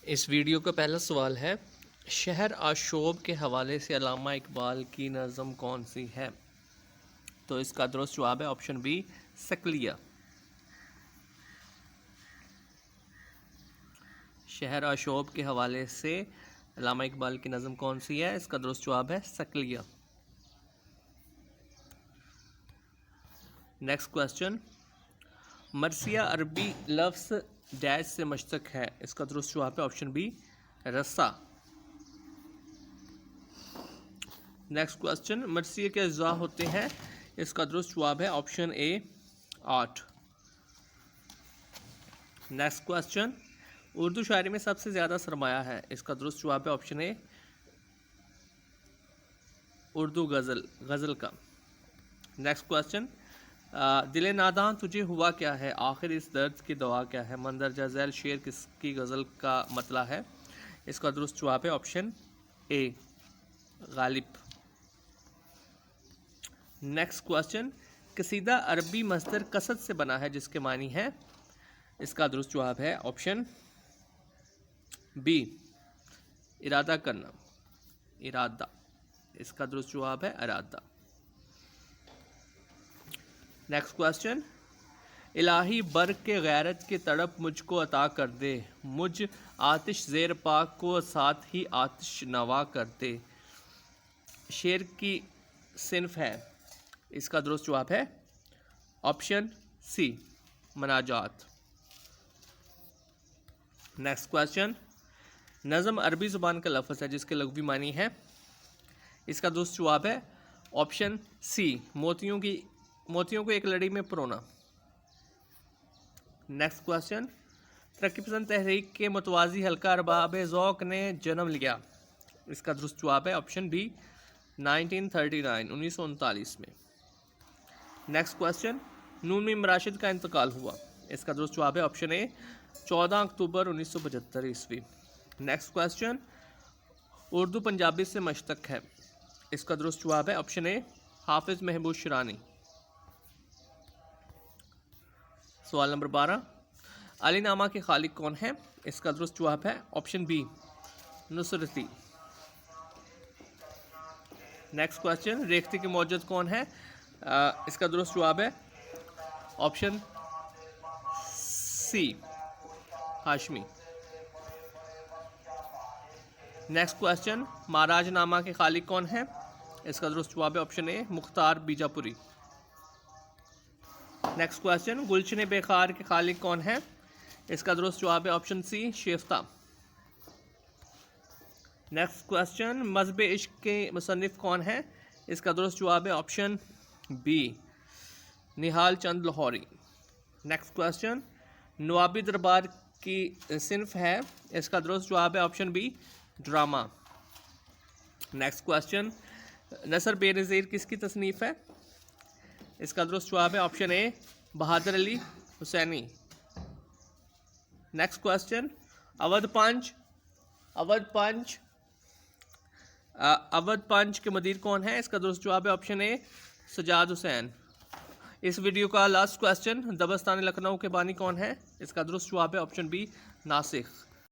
इस वीडियो का पहला सवाल है, शहर आशोब के हवाले से अल्लामा इकबाल की नज़म कौन सी है? तो इसका दुरुस्त जवाब है ऑप्शन बी, सकलिया। शहर आशोब के हवाले से अल्लामा इकबाल की नज़म कौन सी है? इसका दुरुस्त जवाब है सकलिया। नेक्स्ट क्वेश्चन, मरसिया अरबी लफ्ज़ डैश से मुश्तक है। इसका दुरुस्त जवाब है ऑप्शन बी, रस्सा। नेक्स्ट क्वेश्चन, मरसिया के अज्जा होते हैं। इसका दुरुस्त जवाब है option A, 8। Next question, Urdu शायरी में सबसे ज़्यादा सरमाया है। इसका दुरुस्त जवाब है ऑप्शन ए, उर्दू गज़ल का। नेक्स्ट क्वेश्चन, दिल नादां तुझे हुआ क्या है, आखिर इस दर्द की दवा क्या है, मंदरजा झैल शेर किसकी गज़ल का मतला है? इसका दुरुस्त जवाब है option A, Ghalib. Next question, कसीदा अरबी मस्दर कसद से बना है जिसके मानी है। इसका दुरुस्त जवाब है ऑप्शन बी, इरादा करना, इरादा। इसका दुरुस्त जवाब है इरादा। नेक्स्ट क्वेश्चन, इलाही बर के गैरत की तड़प मुझको अता कर दे, मुझ आतिश ज़ेर पाक को साथ ही आतिश नवा कर दे, शेर की सिनफ है। इसका दुरुस्त जवाब है ऑप्शन सी, मनाजात। नेक्स्ट क्वेश्चन, नज़म अरबी ज़ुबान का लफ्ज़ है जिसके लग़वी मानी है। इसका दुरुस्त जवाब है ऑप्शन सी, मोतियों को एक लड़ी में परोना। नेक्स्ट क्वेश्चन, तरक्की पसंद तहरीक के मुतवाज़ी हल्का अरबाब ज़ौक़ ने जन्म लिया। इसका दुरुस्त जवाब है ऑप्शन बी, 1939 में। नेक्स्ट क्वेश्चन, नून मीम राशिद का इंतकाल हुआ। इसका दुरुस्त जवाब है ऑप्शन ए, 14 अक्टूबर 1975 ईस्वी। नेक्स्ट क्वेश्चन, उर्दू पंजाबी से मुश्तक है। इसका दुरुस्त जवाब है ऑप्शन ए, हाफिज़ महबूब शिरानी। सवाल नंबर 12, अली नामा के खालिक कौन है? इसका दुरुस्त जवाब है option B, Nusrati. Next question, रेख्ती के मौजूद कौन है? इसका दुरुस्त जवाब है option C, Hashmi. Next question, Maharaj Nama के खालिक कौन है? इसका दुरुस्त जवाब है option A, Mukhtar Bijapuri. Next question, Gulshan Bekhar के खालिक कौन है? इसका दुरुस्त जवाब है option C, Shefta. Next question, Mazhab Ishq के मुसन्निफ कौन है? इसका दुरुस्त जवाब है option B, Nihal Chand Lahori. Next question, नवाबी दरबार की सिनफ है। इसका दुरुस्त जवाब है option B, drama. Next question, Nasr Benazir किसकी तसनीफ़ है? इसका दुरुस्त जवाब है option A, Bahadur Ali Husaini. Next question, Awadh Punch के मदीर कौन है? इसका दुरुस्त जवाब है ऑप्शन ए, सजाद हुसैन। इस वीडियो का लास्ट क्वेश्चन, दबस्तान लखनऊ के बानी कौन है? इसका दुरुस्त जवाब है ऑप्शन बी, नासिख।